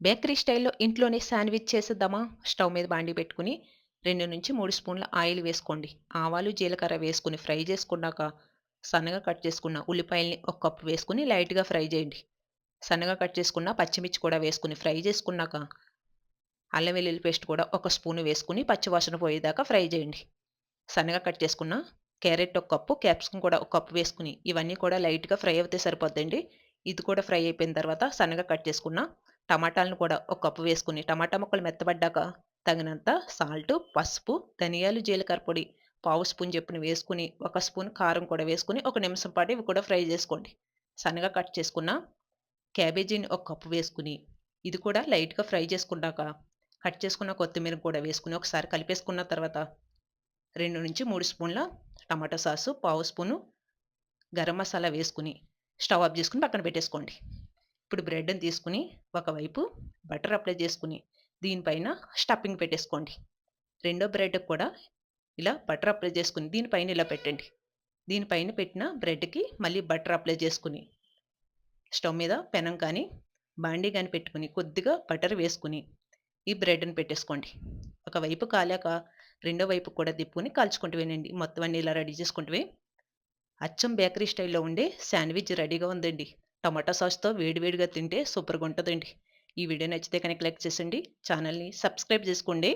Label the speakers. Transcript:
Speaker 1: Bakery స్టైల్‌లో ఇంట్లోనే sandwich చేసేద్దామా? స్టవ్ మీద బాండీ పెట్టుకొని 2-3 స్పూన్ల ఆయిల్ వేసుకోండి. ఆవాలు, జీలకర్ర వేసుకొని ఫ్రై చేసుకున్నాక, సన్నగా కట్ చేసుకున్న ఉల్లిపాయల్ని ఒక కప్పు వేసుకొని లైట్‌గా ఫ్రై చేయండి. సన్నగా కట్ చేసుకున్న పచ్చిమిర్చి కూడా వేసుకొని ఫ్రై చేసుకున్నాక, అల్లం వెల్లుల్లి పేస్ట్ కూడా ఒక స్పూను వేసుకొని పచ్చివాసన పోయేదాకా ఫ్రై చేయండి. సన్నగా కట్ చేసుకున్న క్యారెట్ ఒక కప్పు, క్యాప్సికమ్ కూడా ఒక కప్పు వేసుకొని ఇవన్నీ కూడా లైట్‌గా ఫ్రై అవుతే సరిపోద్దండి. ఇది కూడా ఫ్రై అయిపోయిన తర్వాత సన్నగా కట్ చేసుకున్న టమాటాలను కూడా ఒక కప్పు వేసుకొని, టమాటా ముక్కలు మెత్తబడ్డాక తగినంత సాల్టు, పసుపు, ధనియాలు, జీలకర్ర పొడి పావు స్పూన్ చొప్పున వేసుకొని, ఒక స్పూన్ కారం కూడా వేసుకొని, ఒక నిమిషం పాటు ఇవి కూడా ఫ్రై చేసుకోండి. సన్నగా కట్ చేసుకున్న క్యాబేజీని ఒక కప్పు వేసుకొని, ఇది కూడా లైట్‌గా ఫ్రై చేసుకున్నాక, కట్ చేసుకున్న కొత్తిమీర కూడా వేసుకొని ఒకసారి కలిపేసుకున్న తర్వాత 2-3 స్పూన్ల టమాటా సాసు, పావు స్పూను గరం మసాలా వేసుకొని, స్టవ్ ఆఫ్ చేసుకొని పక్కన పెట్టేసుకోండి. ఇప్పుడు బ్రెడ్‌ని తీసుకొని ఒకవైపు బటర్ అప్లై చేసుకొని, దీనిపైన స్టఫింగ్ పెట్టేసుకోండి. రెండో బ్రెడ్‌కి కూడా ఇలా బటర్ అప్లై చేసుకొని దీనిపైన ఇలా పెట్టండి. దీనిపైన పెట్టిన బ్రెడ్‌కి మళ్ళీ బటర్ అప్లై చేసుకొని, స్టవ్ మీద పెనం కానీ, బాండీ గాని పెట్టుకొని కొద్దిగా బటర్ వేసుకొని, ఈ బ్రెడ్‌ని పెట్టేసుకోండి. ఒకవైపు కాలాక రెండో వైపు కూడా తిప్పుకొని కాల్చుకుంటూవేనండి. మొత్తం అన్నీ ఇలా రెడీ చేసుకుంటూవే అచ్చం బేకరీ స్టైల్‌లో ఉండే శాండ్‌విచ్ రెడీగా ఉందండి. టమాటా సాస్‌తో వేడి వేడిగా తింటే సూపర్‌గా ఉంటదండి. ఈ వీడియో నచ్చితే కనుక లైక్ చేసండి. ఛానెల్‌ని సబ్స్క్రైబ్ చేసుకోండి.